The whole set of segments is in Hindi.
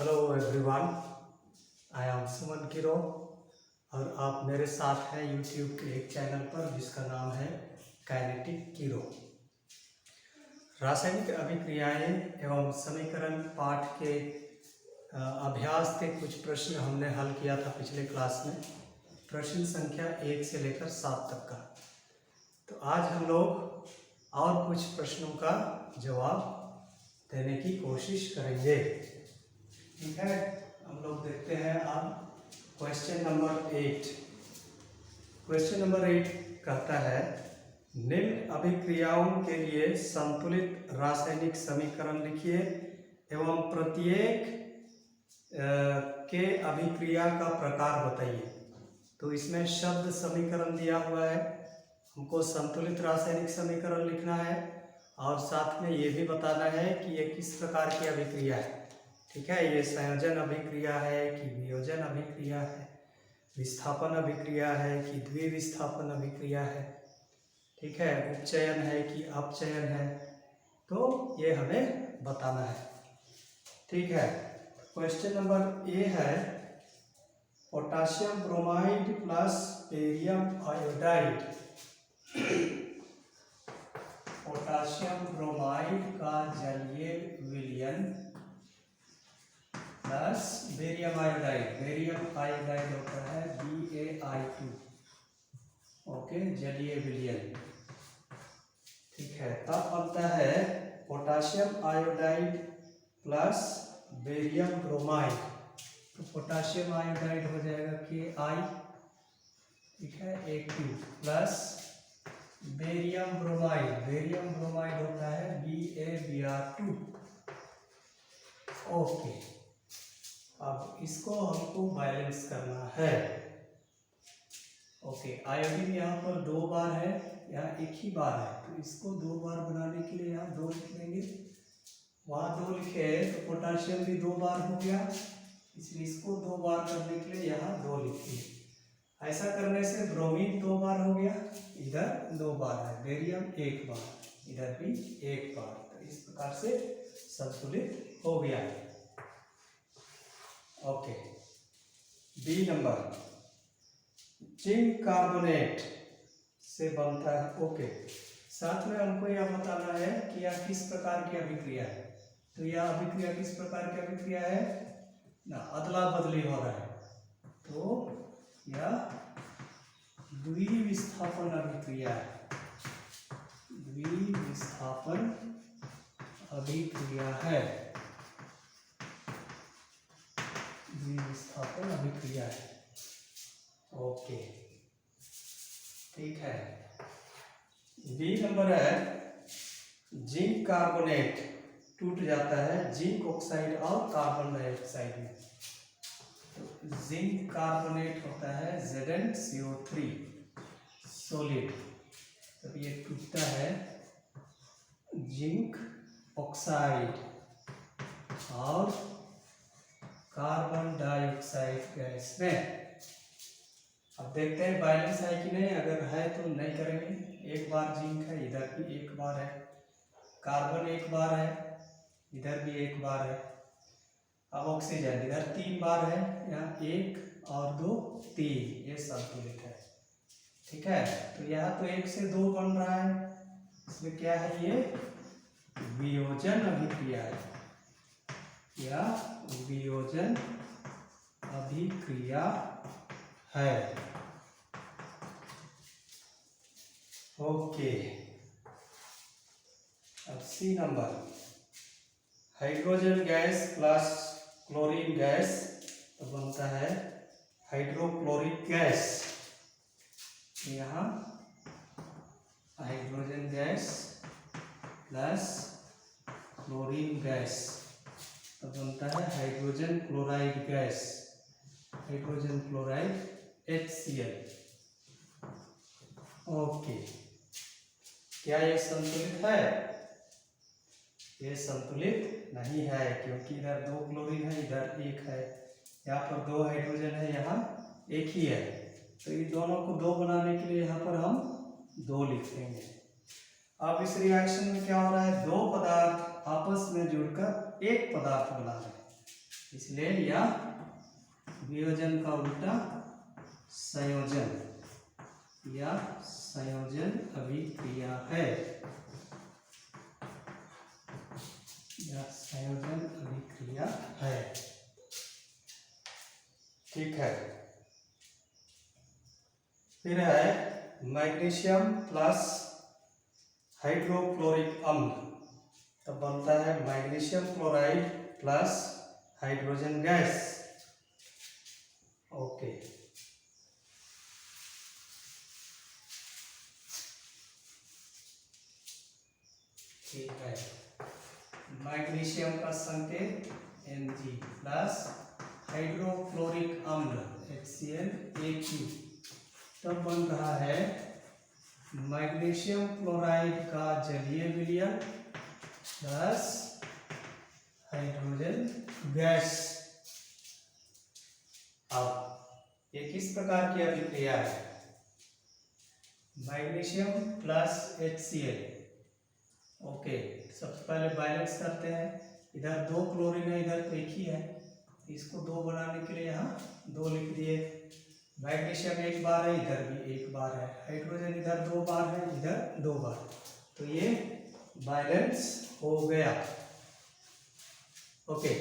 Hello everyone, I am Suman Kiro और आप मेरे साथ हैं यूट्यूब के एक चैनल पर जिसका नाम है काइनेटिक किरो। रासायनिक अभिक्रियाएं एवं समीकरण पाठ के अभ्यास के कुछ प्रश्न हमने हल किया था पिछले क्लास में, प्रश्न संख्या 1 से लेकर 7 तक का। तो आज हम लोग और कुछ प्रश्नों का जवाब देने की कोशिश करेंगे। ठीक है, हम लोग देखते हैं अब क्वेश्चन नंबर 8। क्वेश्चन नंबर 8 कहता है निम्न अभिक्रियाओं के लिए संतुलित रासायनिक समीकरण लिखिए एवं प्रत्येक के अभिक्रिया का प्रकार बताइए। तो इसमें शब्द समीकरण दिया हुआ है, हमको संतुलित रासायनिक समीकरण लिखना है और साथ में ये भी बताना है कि ये किस प्रकार की अभिक्रिया है। ठीक है, ये संयोजन अभिक्रिया है कि वियोजन अभिक्रिया है, विस्थापन अभिक्रिया है कि द्विविस्थापन अभिक्रिया है, ठीक है, उपचयन है कि अपचयन है, तो ये हमें बताना है। ठीक है, क्वेश्चन नंबर ए है potassium bromide plus barium iodide. Potassium bromide का जलीय विलयन plus barium iodide. Barium iodide होता है BaI2। ओके, जलीय विलयन। ठीक है, तब बनता है potassium iodide plus barium bromide. तो पोटासियम आयोडाइड हो जाएगा KI, ठीक है, A2 plus barium bromide. Barium bromide होता है BaBr2। ओके, अब इसको हमको बैलेंस करना है। ओके, आयोडीन यहाँ पर 2 बार है, यहाँ 1 ही बार है, तो इसको 2 बार बनाने के लिए यहाँ 2 लिख लेंगे। वहाँ 2 लिखे तो पोटासियम भी 2 बार हो गया, इसलिए इसको 2 बार करने के लिए यहाँ 2 लिखिए। ऐसा करने से ब्रोमीन 2 बार हो गया, इधर 2 बार है, बेरियम 1 बार, इधर भी 1 बार। तो इस प्रकार से संतुलित हो गया। Okay, B number zinc carbonate से बनता है। ओके, साथ में हमको यह बताना है कि यह किस प्रकार की अभिक्रिया है। तो यह अभिक्रिया किस प्रकार की अभिक्रिया है ना, अदला बदली हो रहा है, तो यह द्विविस्थापन अभिक्रिया है। द्विविस्थापन अभिक्रिया है, द्विविस्थापन अभिक्रिया है। ओके, ठीक है। बी नंबर है जिंक कार्बोनेट टूट जाता है जिंक ऑक्साइड और कार्बन डाइऑक्साइड में। तो जिंक कार्बोनेट होता है Zn CO3 सॉलिड। तब ये टूटता है जिंक ऑक्साइड और कार्बन डाइऑक्साइड गैस में। अब देखते हैं बैलेंस है कि नहीं। अगर है तो नहीं करेंगे। 1 बार जिंक है, इधर भी 1 बार है, कार्बन 1 बार है, इधर भी 1 बार है। अब ऑक्सीजन इधर 3 बार है, यहाँ 1 और 2 3, ये संतुलित है। ठीक है, तो यहाँ तो 1 से 2 बन रहा है, इसमें क्या है, ये वियोजन अभिक्रिया है, या वियोजन अभिक्रिया है। ओके, अब C number hydrogen gas plus chlorine gas तो बनता है हाइड्रोक्लोरिक गैस। यहाँ hydrogen gas plus chlorine gas तो बनता है hydrogen chloride gas, hydrogen chloride HCl। Okay, क्या ये संतुलित है? ये संतुलित नहीं है, क्योंकि इधर 2 क्लोरीन है, इधर 1 है, यहाँ पर 2 हाइड्रोजन है, यहाँ 1 ही है। तो इन दोनों को 2 बनाने के लिए यहाँ पर हम 2 लिख देंगे। अब इस रिएक्शन में क्या हो रहा है, 2 पदार्थ आपस में जुड़कर 1 पदार्थ बना रहे हैं। इसलिए यह वियोजन का उल्टा संयोजन या संयोजन अभिक्रिया है। यह संयोजन अभिक्रिया है। ठीक है। फिर है मैग्नीशियम प्लस हाइड्रोक्लोरिक अम्ल, तब बनता है magnesium chloride plus hydrogen gas. Okay, ठीक है। मैग्नीशियम का संकेत Mg प्लस हाइड्रोक्लोरिक अम्ल HCl तब बन रहा है मैग्नीशियम क्लोराइड का जलीय विलयन प्लस हाइड्रोजन गैस। अब ये किस प्रकार की अभिक्रिया है? Magnesium plus HCl। ओके, सबसे पहले बैलेंस करते हैं। इधर 2 क्लोरीन है, इधर तो एक ही है, इसको 2 बनाने के लिए यहाँ 2 लिख दिए। मैग्नीशियम 1 बार है, इधर भी 1 बार है। हाइड्रोजन इधर 2 बार है, इधर 2 बार, तो ये बैलेंस हो गया। ओके,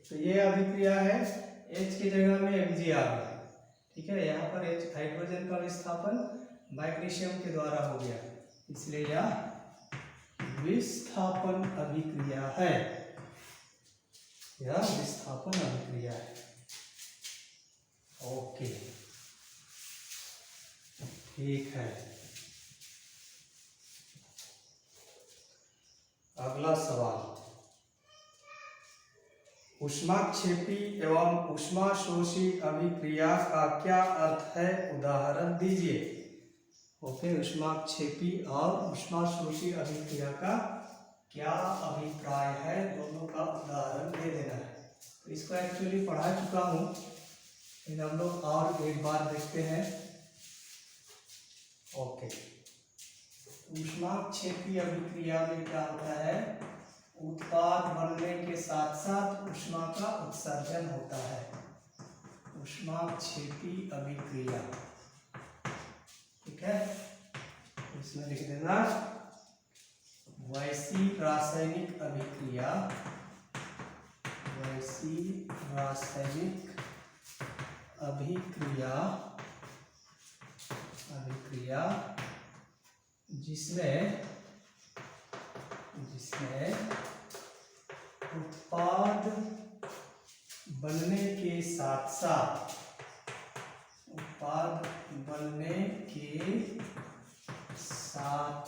तो ये अभिक्रिया है। H की जगह में Mg आ गया। ठीक है, यहाँ पर H हाइड्रोजन का विस्थापन मैग्नीशियम के द्वारा हो गया, इसलिए यह विस्थापन अभिक्रिया है। यह विस्थापन अभिक्रिया है। ओके, ठीक है। अगला सवाल, ऊष्माक्षेपी एवं ऊष्माशोषी अभिक्रिया का क्या अर्थ है? उदाहरण दीजिए। ओके, ऊष्माक्षेपी और ऊष्माशोषी अभिक्रिया का क्या अभिप्राय है, दोनों का उदाहरण दे देना है। तो इसको एक्चुअली पढ़ा चुका हूँ, लेकिन हम लोग और एक बार देखते हैं। ओके, ऊष्माक्षेपी अभिक्रिया में क्या होता है? उत्पाद बनने के साथ साथ ऊष्मा का उत्सर्जन होता है। ऊष्माक्षेपी अभिक्रिया, ठीक है, इसमें लिख देना वैसी रासायनिक अभिक्रिया, वैसी रासायनिक अभिक्रिया, अभिक्रिया जिसमें उत्पाद बनने के साथ साथ, उत्पाद बनने के साथ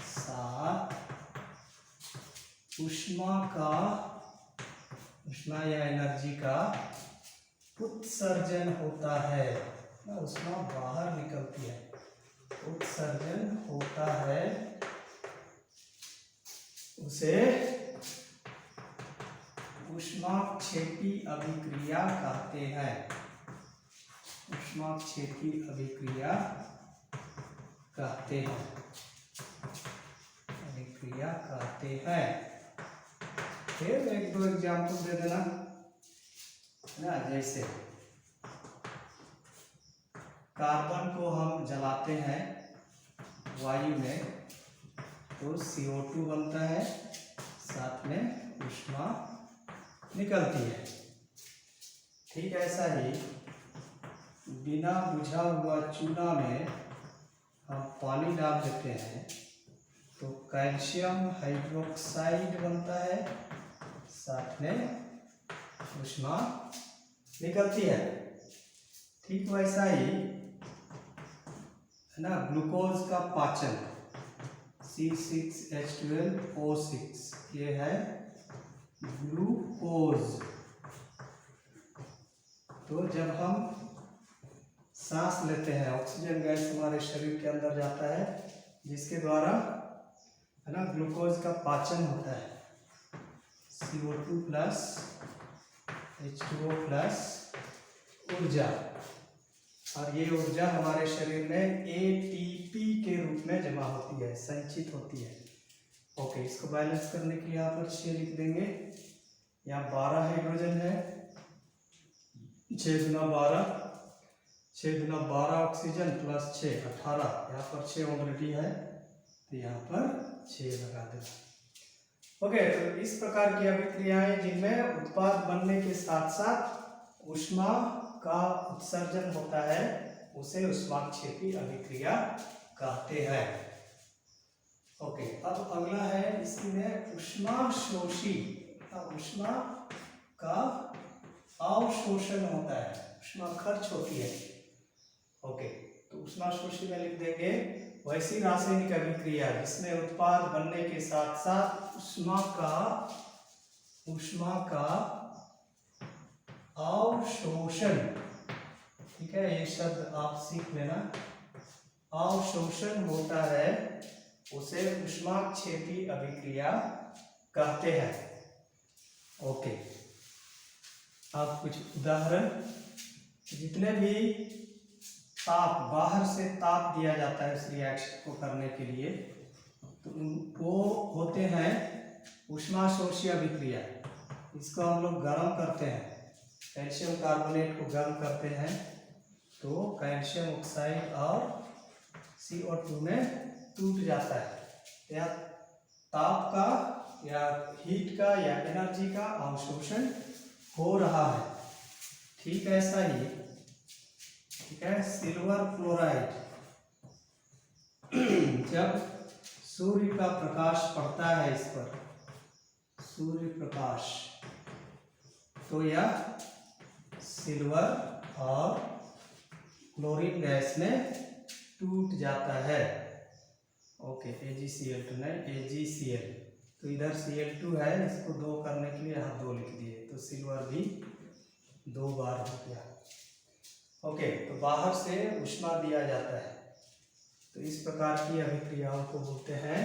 साथ ऊष्मा या एनर्जी का उत्सर्जन होता है। ऊष्मा बाहर निकलती है, उत्सर्जन होता है, उसे ऊष्माक्षेपी अभिक्रिया कहते हैं। ऊष्माक्षेपी अभिक्रिया कहते हैं, अभिक्रिया कहते हैं। फिर 1-2 एग्जाम्पल दे देना ना, जैसे कार्बन को हम जलाते हैं वायु में तो CO2 बनता है, साथ में ऊष्मा निकलती है। ठीक ऐसा ही बिना बुझा हुआ चूल्हा में हम पानी डाल देते हैं तो कैल्शियम हाइड्रोक्साइड बनता है, साथ में ऊष्मा निकलती है। ठीक वैसा ही है ना, ग्लूकोज का पाचन C6H12O6, ये है ग्लूकोज। तो जब हम सांस लेते हैं, ऑक्सीजन गैस हमारे शरीर के अंदर जाता है, जिसके द्वारा है ना ग्लूकोज का पाचन होता है। CO2 प्लस H2O प्लस ऊर्जा, और ये ऊर्जा हमारे शरीर में ATP के रूप में जमा होती है, संचित होती है। ओके, इसको बैलेंस करने के लिए यहाँ पर 6 लिख देंगे। यहाँ 12 हाइड्रोजन है, 6 गुना 12, 6 गुना 12 ऑक्सीजन प्लस 6 18, यहाँ पर 6 ऑलरेडी है तो यहाँ पर 6 लगा देना। ओके, तो इस प्रकार की अभिक्रियाएं जिनमें उत्पाद बनने के साथ साथ ऊष्मा का उत्सर्जन होता है उसे ऊष्माक्षेपी अभिक्रिया कहते हैं। ओके, अब अगला है इसमें ऊष्माशोषी। ऊष्मा का अवशोषण होता है, ऊष्मा खर्च होती है। ओके, तो ऊष्माशोषी में लिख देंगे वैसी रासायनिक अभिक्रिया जिसमें उत्पाद बनने के साथ साथ ऊष्मा का अवशोषण, ठीक है, ये शब्द आप सीख लेना, अवशोषण होता है उसे ऊष्माक्षेपी अभिक्रिया कहते हैं। ओके, अब कुछ उदाहरण, जितने भी ताप बाहर से ताप दिया जाता है इस रिएक्शन को करने के लिए तो वो होते हैं ऊष्माशोषी अभिक्रिया। इसको हम लोग गर्म करते हैं, कैल्शियम कार्बोनेट को गर्म करते हैं तो कैल्शियम ऑक्साइड और CO2 में टूट जाता है। या ताप का या हीट का या एनर्जी का अवशोषण हो रहा है। ठीक ऐसा ही, ठीक है, सिल्वर क्लोराइड जब सूर्य का प्रकाश पड़ता है इस पर, सूर्य प्रकाश, तो यह सिल्वर और क्लोरीन गैस में टूट जाता है। ओके, AgCl2 नहीं AgCl, तो इधर Cl2 है, इसको 2 करने के लिए यहाँ 2 लिख दिए तो सिल्वर भी 2 बार हो गया। ओके, तो बाहर से ऊष्मा दिया जाता है तो इस प्रकार की अभिक्रियाओं को बोलते हैं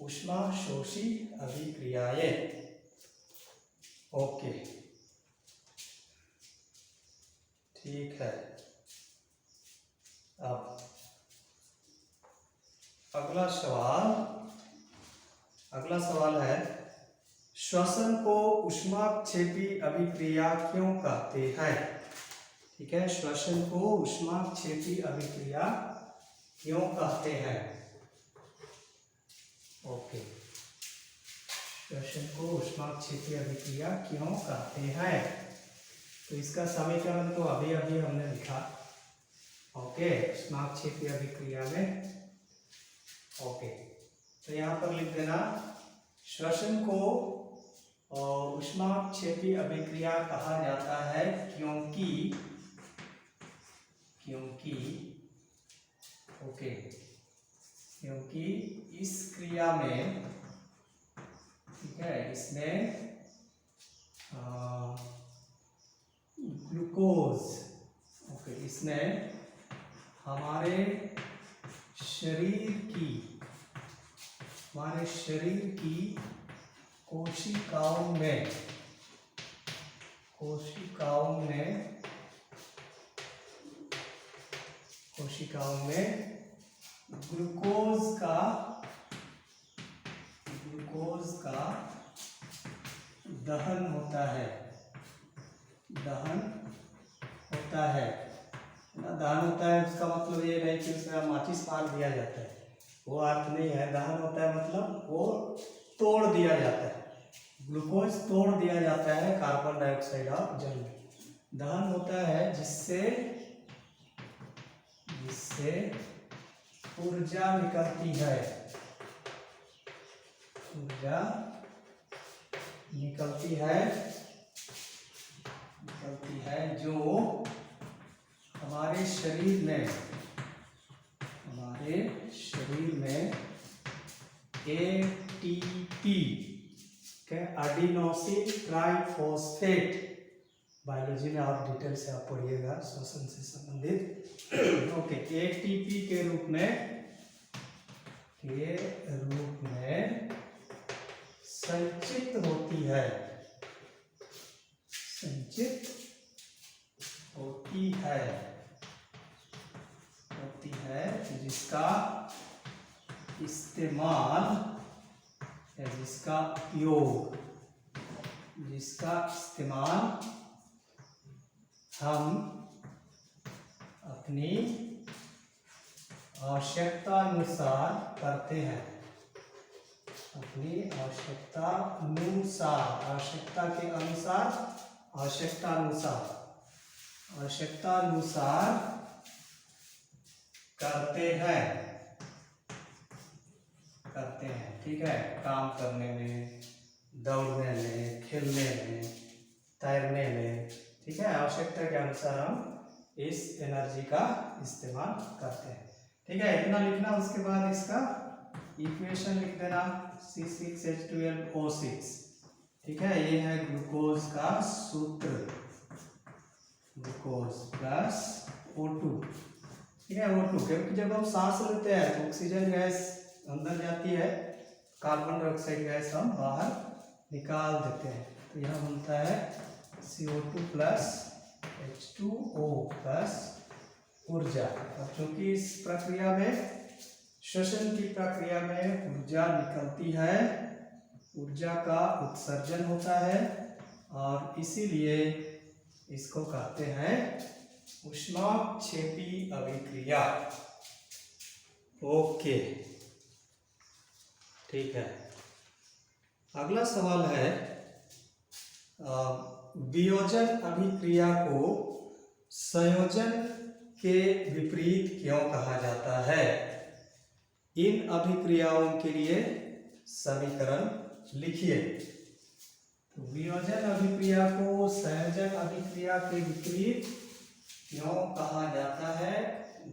ऊष्माशोषी अभिक्रियाएं। ओके, ठीक है। अब अगला सवाल है श्वसन को ऊष्माक्षेपी अभिक्रिया क्यों कहते हैं? ठीक है, श्वसन को ऊष्माक्षेपी अभिक्रिया क्यों कहते हैं? ओके, श्वसन को ऊष्माक्षेपी अभिक्रिया क्यों कहते हैं? तो इसका समीकरण तो अभी हमने लिखा। ओके, ऊष्माक्षेपी अभिक्रिया में। ओके, तो यहाँ पर लिख देना श्वसन को ऊष्माक्षेपी अभिक्रिया कहा जाता है क्योंकि इस क्रिया में, ठीक है, इसमें ग्लूकोज, ओके, इसमें हमारे शरीर की कोशिकाओं में ग्लूकोज का दहन होता है ना। दहन होता है उसका मतलब ये नहीं कि उसका माचिस मार दिया जाता है, वो अर्थ नहीं है। दहन होता है मतलब वो तोड़ दिया जाता है, ग्लूकोज तोड़ दिया जाता है कार्बन डाइऑक्साइड और जल में। दहन होता है जिससे ऊर्जा निकलती है जो हमारे शरीर में ATP, एडिनोसिन ट्राइफॉस्फेट, बायोलॉजी में आप डिटेल से आप पढ़िएगा श्वसन से संबंधित। ओके, ATP के रूप में संचित होती है जिसका इस्तेमाल या जिसका जिसका इस्तेमाल हम अपनी आवश्यकता अनुसार करते हैं, अपनी आवश्यकता अनुसार, आवश्यकता के अनुसार, आवश्यकता अनुसार, आवश्यकता अनुसार करते हैं, करते हैं। ठीक है, काम करने में, दौड़ने में, खेलने में, तैरने में। ठीक है, आवश्यकता के अनुसार हम इस एनर्जी का इस्तेमाल करते हैं। ठीक है, इतना लिखना। उसके बाद इसका इक्वेशन लिख देना, C6H12O6। ठीक है, ये है ग्लूकोज का सूत्र, ग्लूकोज प्लस O2। ठीक है, O2, क्योंकि जब हम सांस लेते हैं तो ऑक्सीजन गैस अंदर जाती है, कार्बन डाइऑक्साइड गैस हम बाहर निकाल देते हैं। तो यह बनता है CO2 प्लस H2O प्लस ऊर्जा। अब चूंकि इस प्रक्रिया में, श्वसन की प्रक्रिया में ऊर्जा निकलती है, ऊर्जा का उत्सर्जन होता है, और इसीलिए इसको कहते हैं ऊष्माक्षेपी अभिक्रिया। ओके, ठीक है। अगला सवाल है, वियोजन अभिक्रिया को संयोजन के विपरीत क्यों कहा जाता है? इन अभिक्रियाओं के लिए समीकरण लिखिए। तो वियोजन अभिक्रिया को संयोजन अभिक्रिया के विपरीत क्यों कहा जाता है?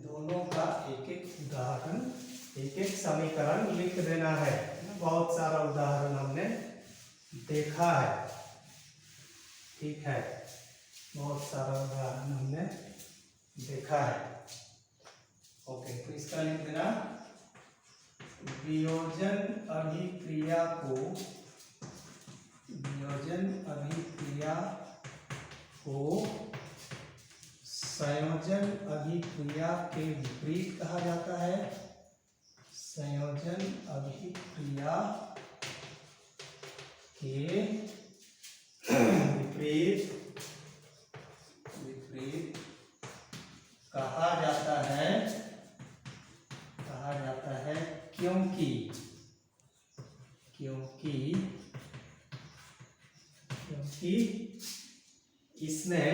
दोनों का एक एक उदाहरण, एक एक समीकरण लिख देना है। बहुत सारा उदाहरण हमने देखा है। ठीक है, बहुत सारा उदाहरण हमने देखा है। ओके, तो इसका लिख देना, वियोजन अभिक्रिया को, वियोजन अभिक्रिया को संयोजन अभिक्रिया के विपरीत कहा जाता है। संयोजन अभिक्रिया के विपरीत कहा जाता है, कहा जाता है क्योंकि इसमें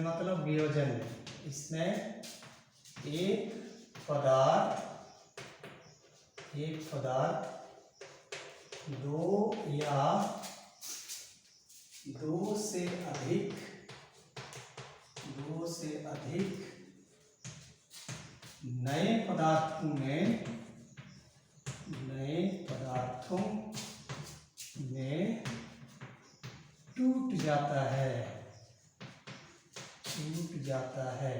मतलब वियोजन में, इसमें एक पदार्थ दो या दो से अधिक नए पदार्थों में टूट जाता है,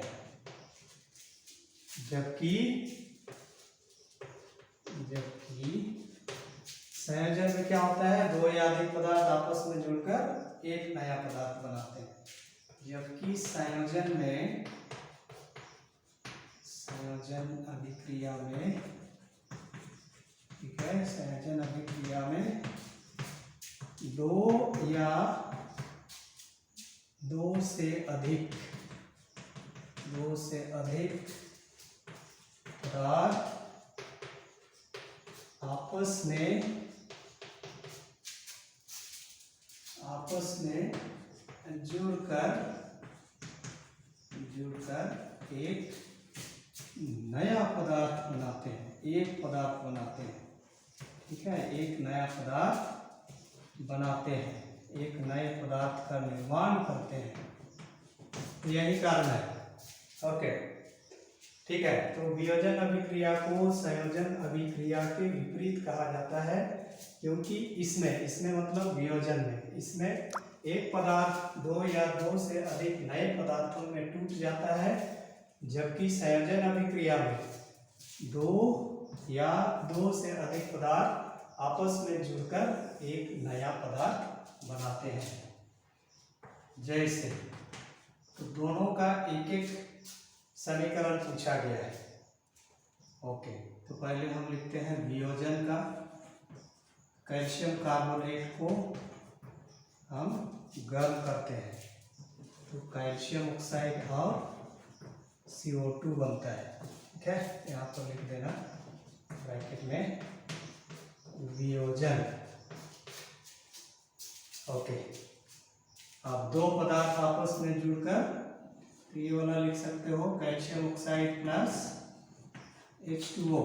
जबकि संयोजन में क्या होता है? दो या अधिक पदार्थ आपस में जुड़कर एक नया पदार्थ बनाते हैं। जबकि संयोजन अभिक्रिया में, ठीक है, संयोजन अभिक्रिया में दो या दो से अधिक पदार्थ आपस में जुड़कर एक नया पदार्थ बनाते हैं, एक पदार्थ बनाते हैं। ठीक है, एक नया पदार्थ बनाते हैं, एक नए पदार्थ का निर्माण करते हैं। यही कारण है। ओके, ठीक है। तो वियोजन अभिक्रिया को संयोजन अभिक्रिया के विपरीत कहा जाता है क्योंकि इसमें मतलब वियोजन में, इसमें एक पदार्थ दो या दो से अधिक नए पदार्थों में टूट जाता है, जबकि संयोजन अभिक्रिया में दो या दो से अधिक पदार्थ आपस में जुड़कर एक नया पदार्थ बनाते हैं। जैसे, तो दोनों का एक एक समीकरण पूछा गया है। ओके, तो पहले हम लिखते हैं वियोजन का। कैल्शियम कार्बोनेट को हम गर्म करते हैं तो कैल्शियम ऑक्साइड और CO2 बनता है। ठीक है, यहाँ पर लिख देना ब्रैकेट में वियोजन। ओके, अब दो पदार्थ आपस में जुड़कर तो ये वाला लिख सकते हो calcium oxide plus H2O,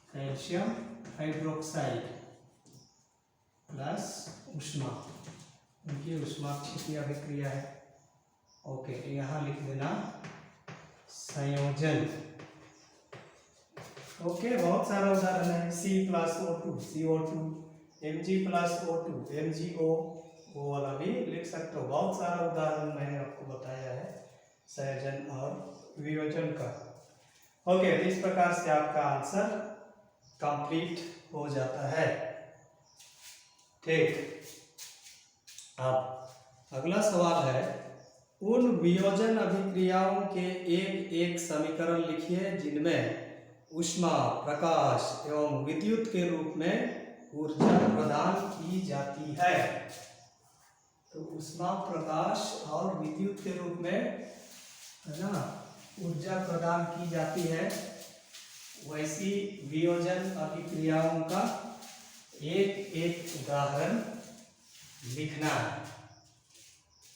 calcium hydroxide plus ऊष्मा, उनकी ऊष्माक्षेपीय अभिक्रिया है। ओके, यहाँ लिख देना संयोजन। ओके, बहुत सारा उदाहरण है। C+O2 CO2, Mg+O2 MgO, वो वाला भी लिख सकते हो। बहुत सारा उदाहरण मैंने आपको बताया है संयोजन और वियोजन का। ओके, तो इस प्रकार से आपका आंसर कंप्लीट हो जाता है। ठीक, अब अगला सवाल है, उन वियोजन अभिक्रियाओं के एक एक समीकरण लिखिए जिनमें ऊष्मा, प्रकाश एवं विद्युत के रूप में ऊर्जा प्रदान की जाती है। तो ऊष्मा, प्रकाश और विद्युत के रूप में, है ना, ऊर्जा प्रदान की जाती है, वैसी वियोजन अभिक्रियाओं का एक एक उदाहरण लिखना है।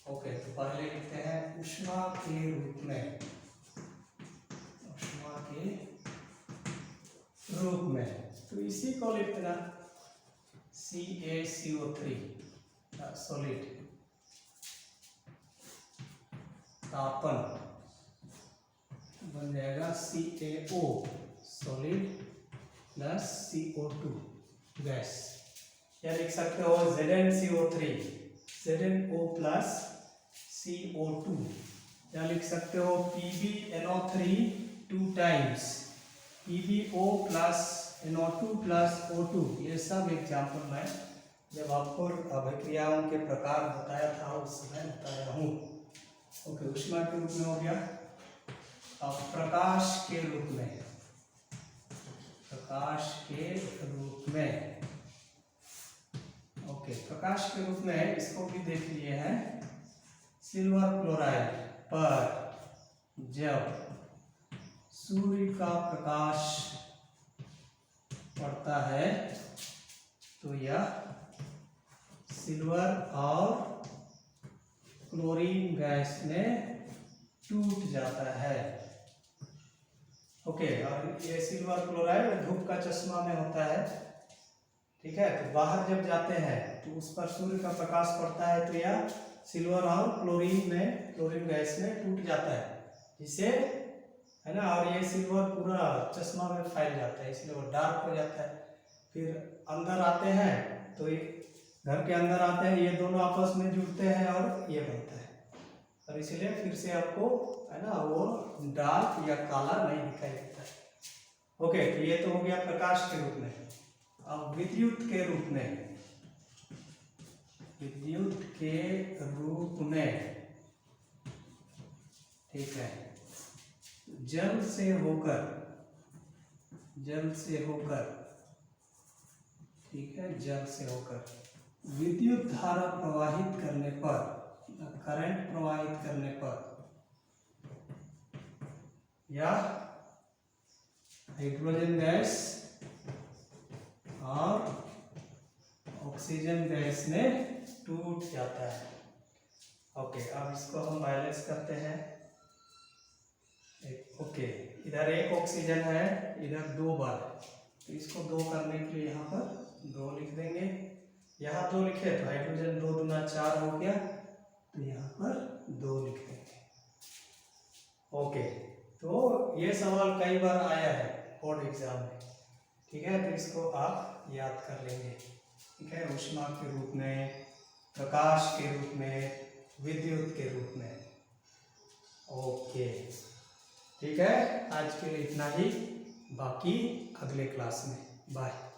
ओके, तो पहले लिखते हैं ऊष्मा के रूप में। ऊष्मा के रूप में तो इसी को लिखना CaCO3 सॉलिड, तापन बन जाएगा CaO solid plus CO2 gas. या लिख सकते हो ZnCO3 ZnO प्लस CO2, या लिख सकते हो PbNO3 2 times PbO plus NO2 plus O2। ये सब एग्जाम्पल मैं जब आपको अभिक्रियाओं के प्रकार बताया था उस समय बताया हूँ। ओके, ऊष्मा के रूप में हो गया। अब प्रकाश के रूप में, प्रकाश के रूप में, ओके, प्रकाश के रूप में इसको भी देख लिए हैं। सिल्वर क्लोराइड पर जब सूर्य का प्रकाश पड़ता है तो यह सिल्वर और क्लोरीन गैस में टूट जाता है। ओके, और ये सिल्वर क्लोराइड धूप का चश्मा में होता है। ठीक है, तो बाहर जब जाते हैं तो उस पर सूर्य का प्रकाश पड़ता है तो यह सिल्वर और क्लोरीन गैस में टूट जाता है, जिससे, है ना, और ये सिल्वर पूरा चश्मा में फैल जाता है, इसलिए वो डार्क हो जाता है। फिर अंदर आते हैं तो घर के अंदर आते हैं, ये दोनों आपस में जुड़ते हैं और ये बनता है, और इसलिए फिर से आपको, है ना, वो डार्क या काला नहीं दिखाई देता है। ओके, तो ये तो हो गया प्रकाश के रूप में। अब विद्युत के रूप में, विद्युत के रूप में, ठीक है, जल से होकर, ठीक है, जल से होकर विद्युत धारा प्रवाहित करने पर, करंट प्रवाहित करने पर, या हाइड्रोजन गैस और ऑक्सीजन गैस में टूट जाता है। ओके, अब इसको हम बैलेंस करते हैं। ओके, इधर एक ऑक्सीजन है, इधर 2 बार, तो इसको 2 करने के लिए यहाँ पर 2 लिख देंगे। यहाँ 2 लिखे तो हाइड्रोजन 2 दूना 4 हो गया, तो यहाँ पर 2 लिख देंगे। ओके, तो ये सवाल कई बार आया है बोर्ड एग्जाम में। ठीक है, तो इसको आप याद कर लेंगे। ठीक है, ऊष्मा के रूप में, प्रकाश के रूप में, विद्युत के रूप में। ओके, ठीक है, आज के लिए इतना ही, बाकी अगले क्लास में। बाय।